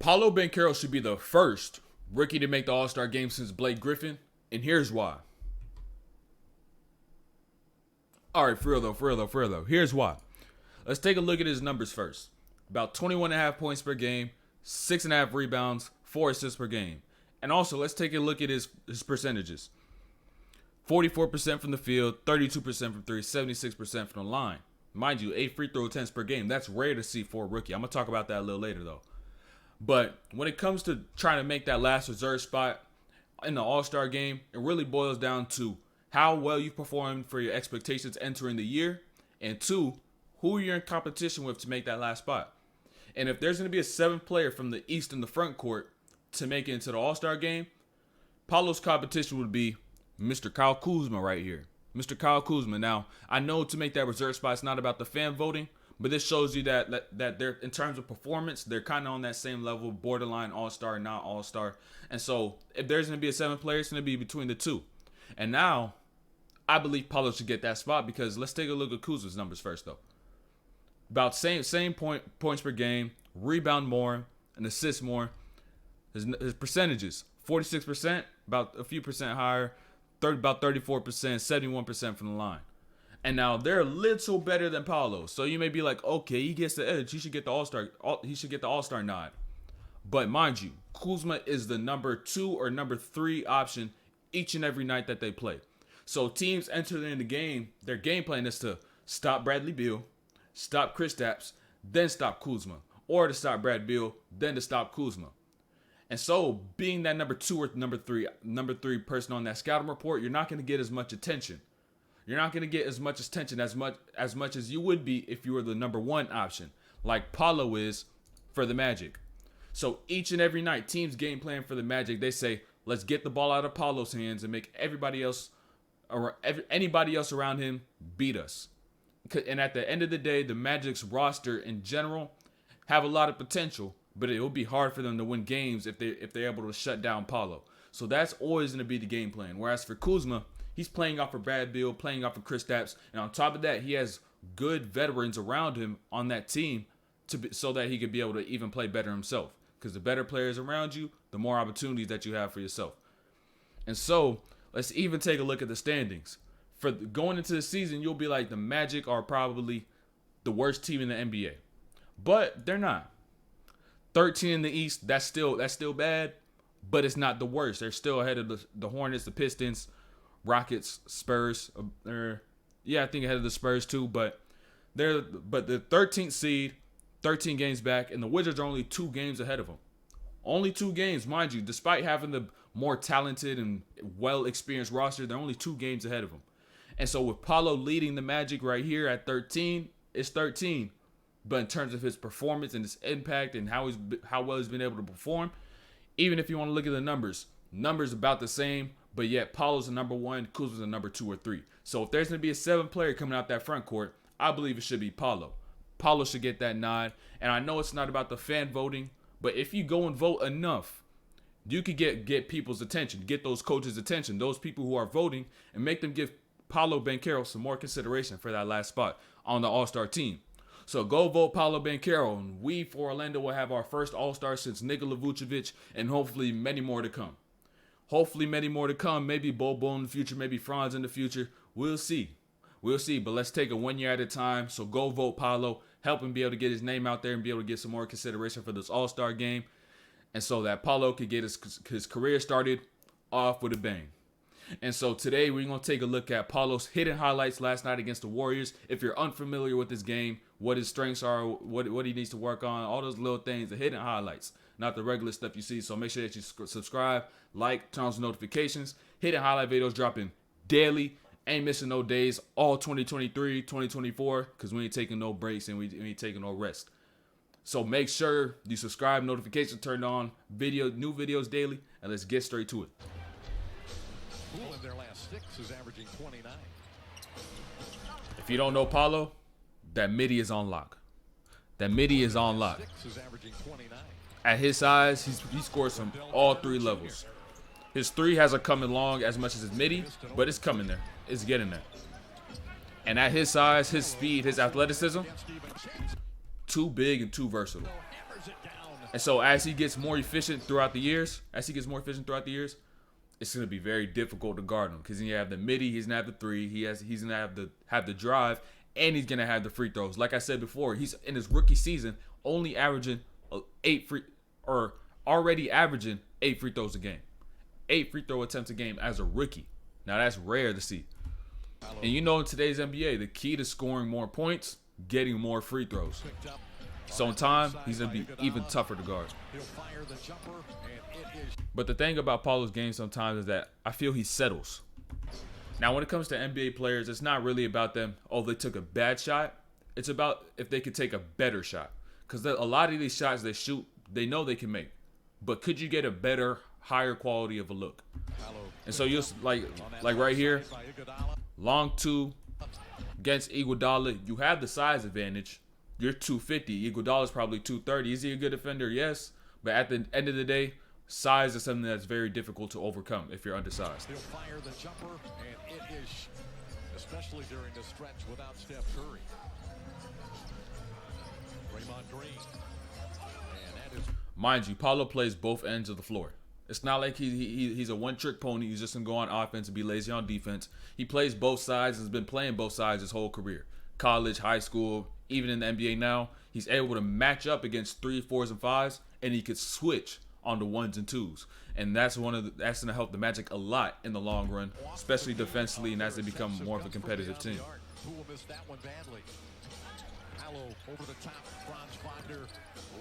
Paolo Banchero should be the first rookie to make the All-Star game since Blake Griffin, and here's why. All right, for real though. Here's why. Let's take a look at his numbers first. About 21.5 points per game, 6.5 rebounds, 4 assists per game. And also, let's take a look at his percentages. 44% from the field, 32% from three, 76% from the line. Mind you, 8 free throw attempts per game. That's rare to see for a rookie. I'm going to talk about that a little later, though. But when it comes to trying to make that last reserve spot in the All-Star game, it really boils down to how well you performed for your expectations entering the year, and 2, who you're in competition with to make that last spot. And if there's going to be a 7th player from the East in the front court to make it into the All-Star game, Paolo's competition would be Mr. Kyle Kuzma right here. Mr. Kyle Kuzma. Now, I know to make that reserve spot, it's not about the fan voting, but this shows you that they're, in terms of performance, they're kind of on that same level, borderline All-Star, not All-Star. And so if there's going to be a 7th player, it's going to be between the 2. And now, I believe Paolo should get that spot because let's take a look at Kuzma's numbers first, though. About same points per game, rebound more, and assist more. His percentages, 46%, about a few percent higher, about 34%, 71% from the line. And now they're a little better than Paolo. So you may be like, okay, he gets the edge. He should get the All-Star. He should get the All-Star nod. But mind you, Kuzma is the number 2 or number 3 option each and every night that they play. So teams entering the game, their game plan is to stop Bradley Beal, stop Kristaps, then stop Kuzma. Or to stop Brad Beal, then to stop Kuzma. And so, being that number 2 or number three person on that scouting report, you're not going to get as much attention. You're not going to get as much attention as much as you would be if you were the number 1 option, like Paolo is for the Magic. So each and every night, teams game plan for the Magic, they say, let's get the ball out of Paolo's hands and make anybody else around him beat us. And at the end of the day, the Magic's roster in general have a lot of potential, but it will be hard for them to win games if they're able to shut down Paolo. So that's always going to be the game plan. Whereas for Kuzma, he's playing off of Brad Beal, playing off of Kristaps, and on top of that, he has good veterans around him on that team so that he could be able to even play better himself. Because the better players around you, the more opportunities that you have for yourself. And so let's even take a look at the standings. For going into the season, you'll be like, the Magic are probably the worst team in the NBA. But they're not. 13 in the East, that's still bad, but it's not the worst. They're still ahead of the Hornets, the Pistons, Rockets, Spurs. I think ahead of the Spurs too, but the 13th seed, 13 games back, and the Wizards are only 2 games ahead of them. Only 2 games, mind you, despite having the more talented and well-experienced roster, they're only 2 games ahead of them. And so with Paolo leading the Magic right here at 13, it's 13. But in terms of his performance and his impact and how well he's been able to perform, even if you want to look at the numbers about the same, but yet Paulo's the number 1, Kuzma's the number 2 or 3. So if there's going to be a 7th player coming out that front court, I believe it should be Paolo. Paolo should get that nod. And I know it's not about the fan voting, but if you go and vote enough, you could get people's attention, get those coaches' attention, those people who are voting, and make them give Paolo Banchero some more consideration for that last spot on the All-Star team. So go vote Paolo Banchero, and we for Orlando will have our first All-Star since Nikola Vucevic, and hopefully many more to come. Maybe Bobo in the future, maybe Franz in the future. We'll see. But let's take it 1 year at a time. So go vote Paolo, help him be able to get his name out there and be able to get some more consideration for this All-Star game, and so that Paolo could get his career started off with a bang. And so today we're going to take a look at Paolo's hidden highlights last night against the Warriors. If you're unfamiliar with this game, what his strengths are, what he needs to work on, all those little things, the hidden highlights, not the regular stuff you see. So make sure that you subscribe, like, turn on notifications. Hidden highlight videos dropping daily. Ain't missing no days, all 2023, 2024, because we ain't taking no breaks and we ain't taking no rest. So make sure you subscribe, notifications turned on, new videos daily, and let's get straight to it. Poole in their last 6 is averaging 29. If you don't know Paolo, that midi is on lock. At his size, he scores from all 3 levels. His 3 hasn't come along as much as his midi, but it's coming there. It's getting there. And at his size, his speed, his athleticism, too big and too versatile. And so as he gets more efficient throughout the years, it's going to be very difficult to guard him because you have the midi, he's going to have the three, he's going to have the drive, and he's going to have the free throws. Like I said before, he's in his rookie season only averaging already averaging 8 free throws a game. 8 free throw attempts a game as a rookie. Now that's rare to see. And you know in today's NBA, the key to scoring more points, getting more free throws. So in time, he's going to be even tougher to guard. But the thing about Paolo's game sometimes is that I feel he settles. Now when it comes to NBA players, it's not really about them, oh, they took a bad shot. It's about if they could take a better shot. Because a lot of these shots they shoot, they know they can make. But could you get a better, higher quality of a look? And so you'll like right here, long two against Iguodala, you have the size advantage. You're 250. Iguodala's probably 230. Is he a good defender? Yes. But at the end of the day, size is something that's very difficult to overcome if you're undersized. He'll fire the jumper, and it is, especially during the stretch without Steph Curry. Draymond Green. And that is... Mind you, Paolo plays both ends of the floor. It's not like he's a one-trick pony. He's just going to go on offense and be lazy on defense. He plays both sides and has been playing both sides his whole career. College, high school, even in the NBA now, he's able to match up against 3s, 4s, and 5s, and he could switch on the 1s and 2s. And that's going to help the Magic a lot in the long run, especially defensively and as they become more of a competitive team. Who will miss that one badly? Paolo over the top, Franz Wagner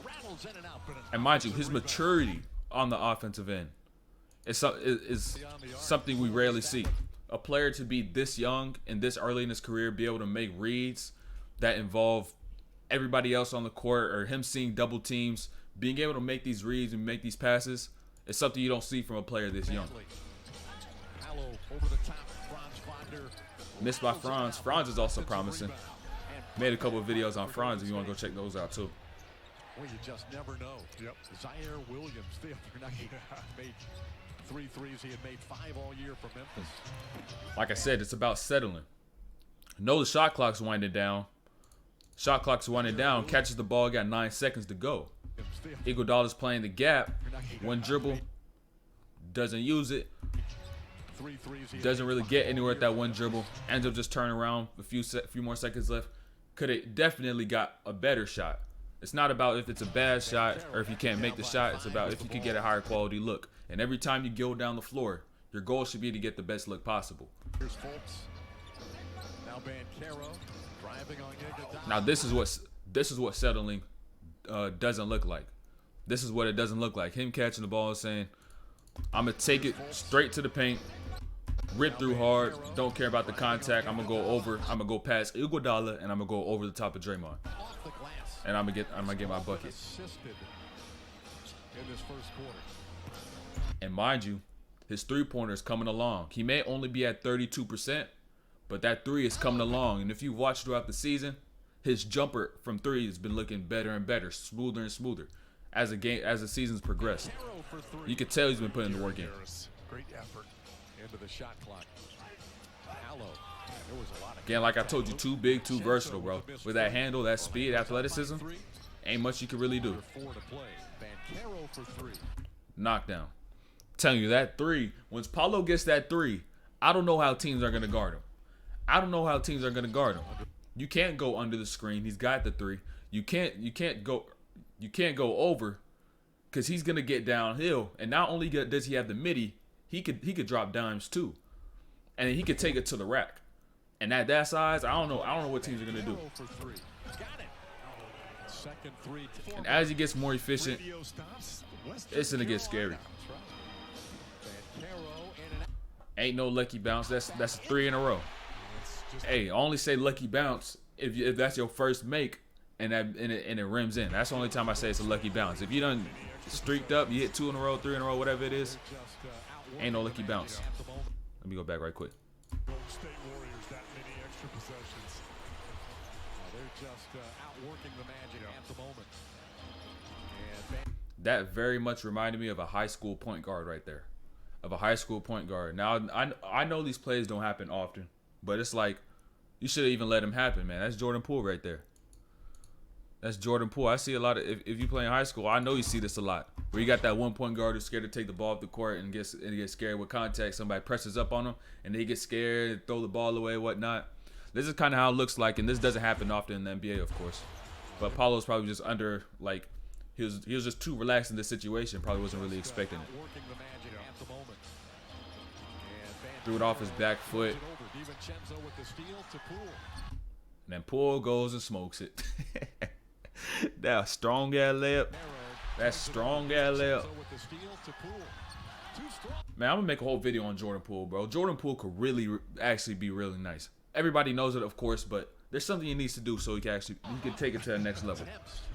rattles in and out. And mind you, his maturity on the offensive end is something we rarely see. A player to be this young and this early in his career, be able to make reads that involve everybody else on the court or him seeing double teams, being able to make these reads and make these passes is something you don't see from a player this young. Missed by Franz. Franz is also promising. Made a couple of videos on Franz if you want to go check those out too. Well, you just never know. Yep. Zaire Williams, the other night, made 3 threes. He had made 5 all year for Memphis. Like I said, it's about settling. Know the shot clock's winding down. Shot clock's winding down. Catches the ball, got 9 seconds to go. Iguodala's playing the gap. One dribble. Doesn't use it. Doesn't really get anywhere at that one dribble. Ends up just turning around. A few more seconds left. Could have definitely got a better shot. It's not about if it's a bad shot or if you can't make the shot. It's about if you can get a higher quality look. And every time you go down the floor, your goal should be to get the best look possible. Here's Fultz. Now Banchero driving on Iguodala. Now this is what settling doesn't look like. This is what it doesn't look like. Him catching the ball and saying, I'm going to take it straight to the paint, rip through hard, don't care about the contact. I'm going to go over, I'm going to go past Iguodala, and I'm going to go over the top of Draymond. And I'm going to get my bucket. And mind you, his three-pointer is coming along. He may only be at 32%, but that 3 is coming along. And if you watch throughout the season, his jumper from 3 has been looking better and better, smoother and smoother as the season's progressed. You can tell he's been putting the work in. Great effort into the shot clock. Again, like I told you, too big, too versatile, bro. With that handle, that speed, athleticism, ain't much you can really do. Knockdown. Telling you that 3, once Paolo gets that 3, I don't know how teams are going to guard him. You can't go under the screen. He's got the 3. You can't go over because he's gonna get downhill. And not only does he have the midi, he could drop dimes too, and he could take it to the rack. And at that size, I don't know what teams are gonna do. And as he gets more efficient, it's gonna get scary. Ain't no lucky bounce. That's 3 in a row. Hey, I only say lucky bounce if that's your first make and it rims in. That's the only time I say it's a lucky bounce. If you done streaked up, you hit 2 in a row, 3 in a row, whatever it is, ain't no lucky bounce. Let me go back right quick. That very much reminded me of a high school point guard right there. Now, I know these plays don't happen often, but it's like you should have even let him happen, man. That's Jordan Poole right there. That's Jordan Poole. I see a lot of, if you play in high school, I know you see this a lot. Where you got that 1 point guard who's scared to take the ball off the court and gets scared with contact. Somebody presses up on him and they get scared, throw the ball away, whatnot. This is kind of how it looks like, and this doesn't happen often in the NBA, of course. But Paolo's probably just under, like, he was just too relaxed in this situation. Probably wasn't really expecting it. Threw it off his back foot. And then Poole goes and smokes it. That strong ass layup. That strong ass layup. Man, I'm gonna make a whole video on Jordan Poole, bro. Jordan Poole could really actually be really nice. Everybody knows it, of course, but there's something he needs to do so he can take it to the next level.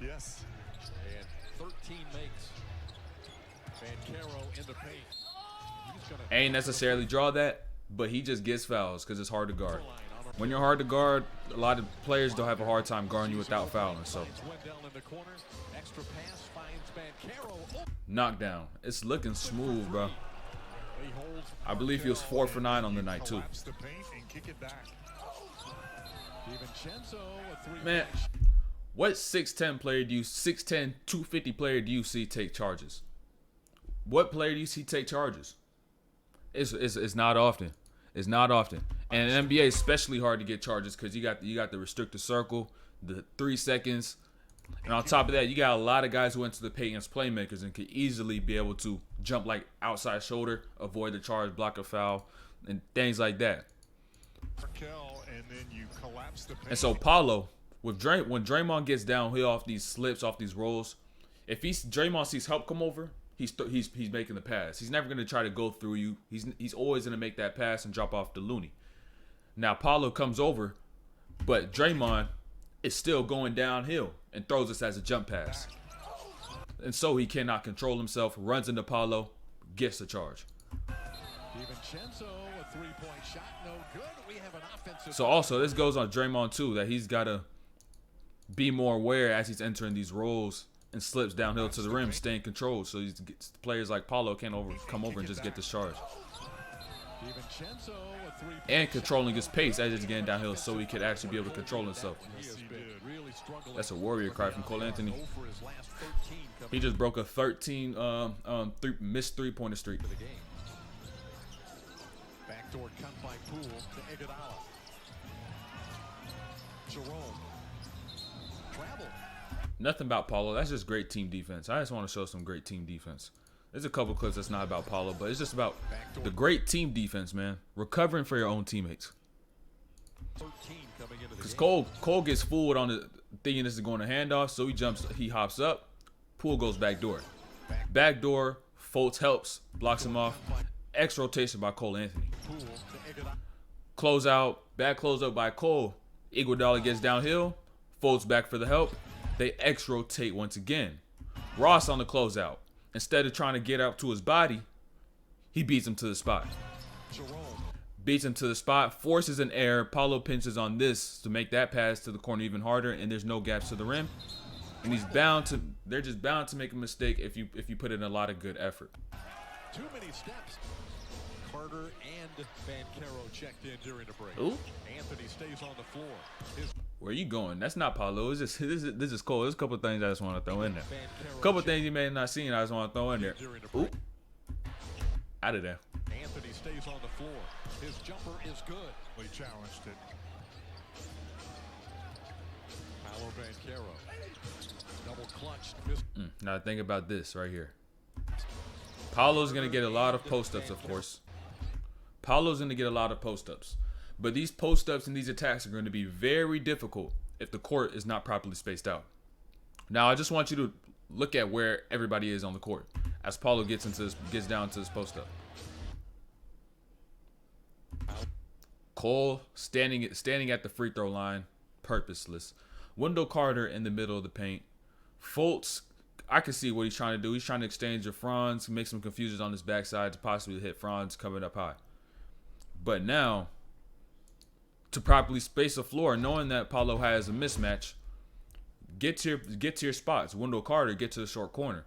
Yes. And 13 makes. Banchero in the paint. Ain't necessarily draw that, but he just gets fouls because it's hard to guard. When you're hard to guard, a lot of players don't have a hard time guarding you without fouling. So, knockdown. It's looking smooth, bro. I believe he was 4 for 9 on the night too. Man, what 6'10" player do you 6'10", 250 player do you see take charges? What player do you see take charges? It's not often. It's not often. And in NBA, especially hard to get charges because you got the restricted circle, the 3 seconds, and on top of that, you got a lot of guys who enter the paint as playmakers and could easily be able to jump like outside shoulder, avoid the charge, block a foul, and things like that. And so Paolo, when Draymond gets downhill off these slips, off these rolls, if Draymond sees help come over, he's making the pass. He's never going to try to go through you. He's always going to make that pass and drop off to Looney. Now Paolo comes over, but Draymond is still going downhill and throws us as a jump pass. And so he cannot control himself, runs into Paolo, gets the charge. So also, this goes on Draymond too, that he's got to be more aware as he's entering these rolls and slips downhill to the rim, staying controlled. So players like Paolo can't come over and just get this charge. And controlling his pace as he's getting downhill so he could actually be able to control himself. That's a warrior cry from Cole Anthony. He just broke a 13 missed three-pointer streak. Backdoor cut by Poole to Iguodala. Jerome. Travel. Nothing about Paolo. That's just great team defense. I just want to show some great team defense. There's a couple clips that's not about Paolo, but it's just about the great team defense, man. Recovering for your own teammates. Because Cole gets fooled on the thinking this is going to handoff, so he hops up. Poole goes backdoor. Backdoor, Fultz helps, blocks him off. X rotation by Cole Anthony. Close out, bad close up by Cole. Iguodala gets downhill. Fultz back for the help. They X rotate once again. Ross on the closeout. Instead of trying to get up to his body, he beats him to the spot. Beats him to the spot, forces an error. Paolo pinches on this to make that pass to the corner even harder, and there's no gaps to the rim. And they're just bound to make a mistake if you put in a lot of good effort. Too many steps. Carter and Banchero checked in during the break. Ooh. Anthony stays on the floor. Where are you going? That's not Paolo. It's just this is Cole. There's a couple of things I just want to throw in there. A couple of things you may have not seen I just want to throw in there. Ooh. Out of there. Anthony stays on the floor. His jumper is good. He challenged it. Paolo Banchero. Double clutched. Now think about this right here. Paolo's going to get a lot of post-ups, of course. Paolo's going to get a lot of post-ups. But these post-ups and these attacks are going to be very difficult if the court is not properly spaced out. Now, I just want you to look at where everybody is on the court as Paolo gets down to this post-up. Cole standing at the free throw line, purposeless. Wendell Carter in the middle of the paint. Fultz, I can see what he's trying to do. He's trying to exchange with Franz, make some confusions on his backside to possibly hit Franz coming up high. But now, to properly space the floor, knowing that Paolo has a mismatch, get to your spots. Wendell Carter, get to the short corner.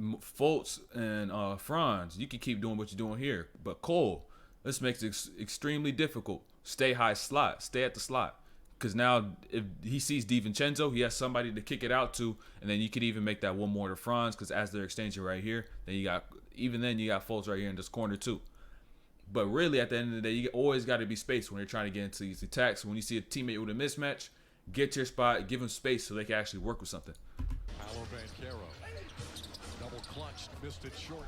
Fultz and Franz, you can keep doing what you're doing here. But Cole, this makes it extremely difficult. Stay high slot. Stay at the slot. Because now if he sees DiVincenzo, he has somebody to kick it out to, and then you could even make that one more to Franz, because as they're exchanging right here, then you got Fultz right here in this corner too. But really, at the end of the day, you always got to be spaced when you're trying to get into these attacks. When you see a teammate with a mismatch, get to your spot, give them space so they can actually work with something. Paolo Banchero, double clutched, missed it short.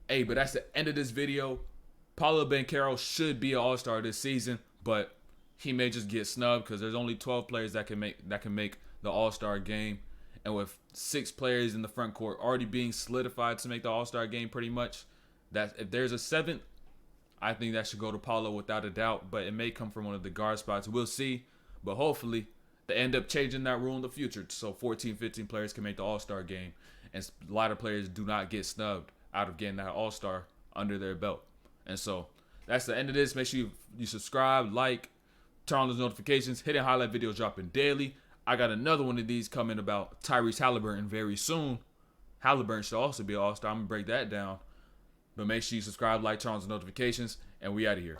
Hey, but that's the end of this video. Paolo Banchero should be an All-Star this season, but he may just get snubbed because there's only 12 players that can make the All-Star game, and with 6 players in the front court already being solidified to make the All-Star game, pretty much, that if there's a 7th, I think that should go to Paolo without a doubt. But it may come from one of the guard spots. We'll see, but hopefully they end up changing that rule in the future so 14, 15 players can make the All-Star game, and a lot of players do not get snubbed out of getting that All-Star under their belt. And so that's the end of this. Make sure you subscribe, like, turn on those notifications, hitting highlight videos dropping daily. I got another one of these coming about Tyrese Halliburton very soon. Halliburton should also be an All-Star. I'm going to break that down. But make sure you subscribe, like, turn on those notifications, and we out of here.